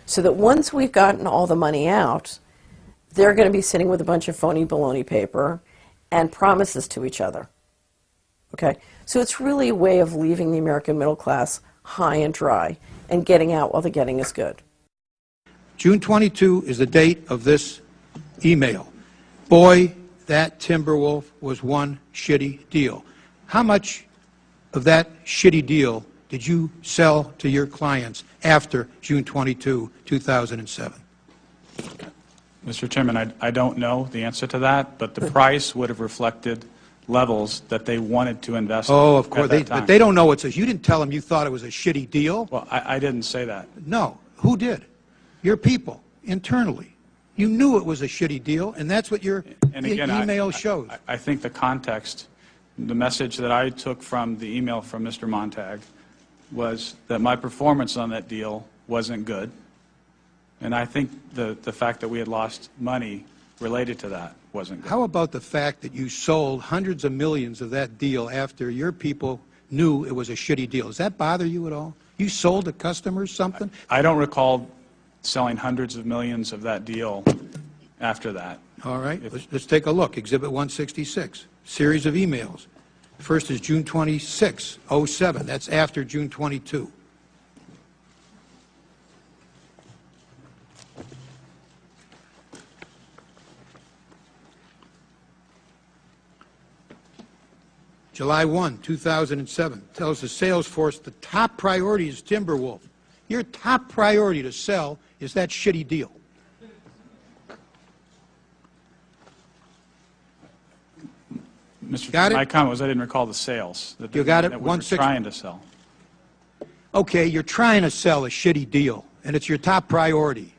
So that once we've gotten all the money out, they're going to be sitting with a bunch of phony baloney paper and promises to each other. Okay? So it's really a way of leaving the American middle class high and dry and getting out while the getting is good. June 22 is the date of this email. Boy, that Timberwolf was one shitty deal. How much of that shitty deal did you sell to your clients after June 22, 2007? Mr. Chairman, I don't know the answer to that, but the price would have reflected levels that they wanted to invest in. Oh, of course. But they don't know it's a... You didn't tell them you thought it was a shitty deal? Well, I didn't say that. No. Who did? Your people, internally. You knew it was a shitty deal, and that's what your email shows. I think the context, the message that I took from the email from Mr. Montag was that my performance on that deal wasn't good. And I think the fact that we had lost money related to that wasn't good. How about the fact that you sold hundreds of millions of that deal after your people knew it was a shitty deal? Does that bother you at all? You sold to customers something? I don't recall selling hundreds of millions of that deal after that. All right. Let's take a look. Exhibit 166, series of emails. First is June 26, 07. That's after June 22. July 1, 2007, tells the sales force the top priority is Timberwolf. Your top priority to sell is that shitty deal. Mr. Chairman, my comment was I didn't recall the sales. You got it? That we were trying to sell. Okay, you're trying to sell a shitty deal, and it's your top priority.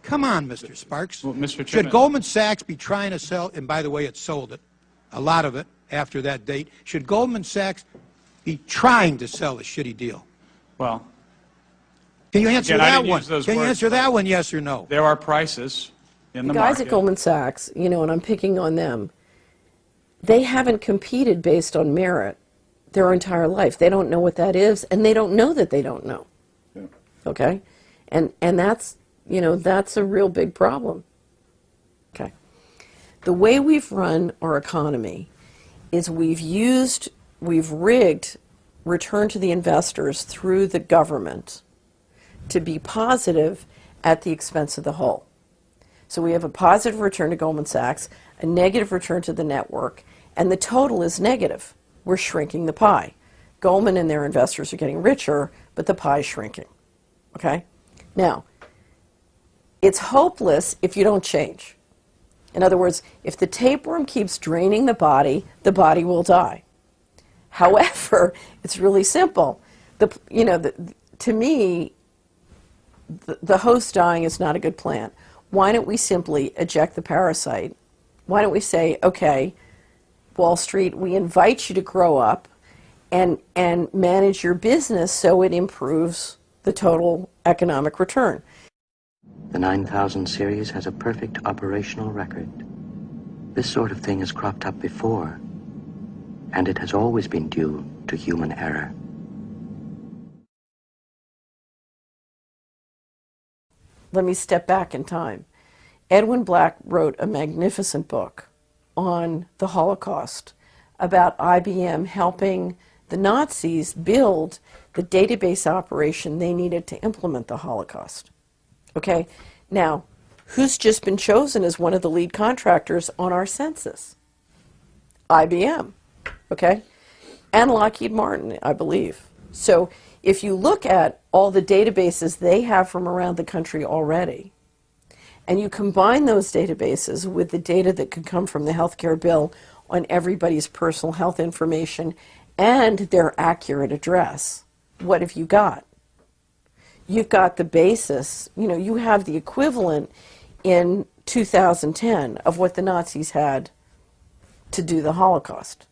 Come on, Mr. Sparks. Well, Mr. Chairman, should Goldman Sachs be trying to sell, and by the way, it sold it, a lot of it after that date, should Goldman Sachs be trying to sell a shitty deal? Well, can you answer that one? Can you answer that one, yes or no? There are prices in the market. The guys at Goldman Sachs, you know, and I'm picking on them, they haven't competed based on merit their entire life. They don't know what that is, and they don't know that they don't know. Yeah. Okay? And that's, you know, that's a real big problem. Okay. The way we've run our economy is we've rigged return to the investors through the government to be positive at the expense of the whole. So we have a positive return to Goldman Sachs, a negative return to the network, and the total is negative. We're shrinking the pie. Goldman and their investors are getting richer, but the pie is shrinking. Okay? Now, it's hopeless if you don't change. In other words, if the tapeworm keeps draining the body will die. However, it's really simple. To me, the host dying is not a good plan. Why don't we simply eject the parasite? Why don't we say, okay, Wall Street, we invite you to grow up and manage your business so it improves the total economic return. The 9000 series has a perfect operational record. This sort of thing has cropped up before, and it has always been due to human error. Let me step back in time. Edwin Black wrote a magnificent book on the Holocaust about IBM helping the Nazis build the database operation they needed to implement the Holocaust. Okay, now, who's just been chosen as one of the lead contractors on our census? IBM, okay? And Lockheed Martin, I believe. So if you look at all the databases they have from around the country already, and you combine those databases with the data that could come from the healthcare bill on everybody's personal health information and their accurate address, what have you got? You've got the basis, you know, you have the equivalent in 2010 of what the Nazis had to do the Holocaust.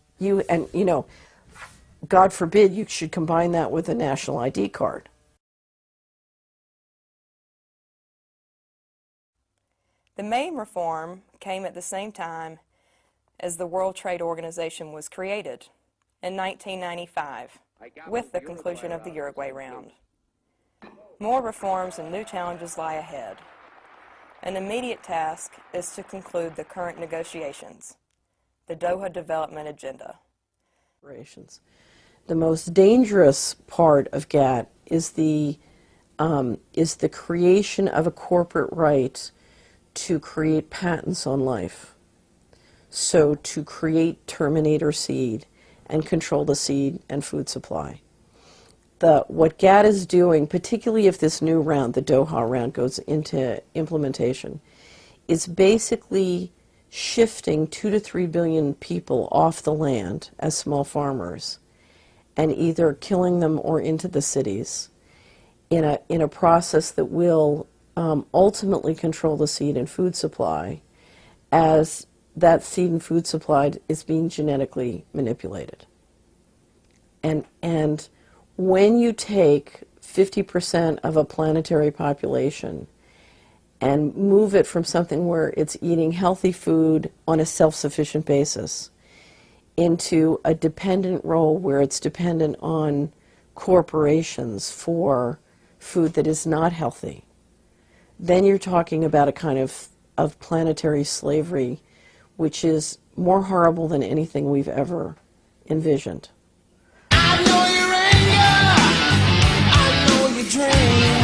God forbid you should combine that with a national ID card. The main reform came at the same time as the World Trade Organization was created in 1995 with the conclusion of the Uruguay round. More reforms and new challenges lie ahead. An immediate task is to conclude the current negotiations, the Doha Development Agenda. The most dangerous part of GATT is the creation of a corporate right to create patents on life. So to create terminator seed and control the seed and food supply. What GATT is doing, particularly if this new round, the Doha round, goes into implementation, is basically shifting 2 to 3 billion people off the land as small farmers and either killing them or into the cities in a process that will ultimately control the seed and food supply, as that seed and food supply is being genetically manipulated. And when you take 50% of a planetary population and move it from something where it's eating healthy food on a self-sufficient basis into a dependent role where it's dependent on corporations for food that is not healthy, then you're talking about a kind of planetary slavery which is more horrible than anything we've ever envisioned. I know your anger, I know your dream.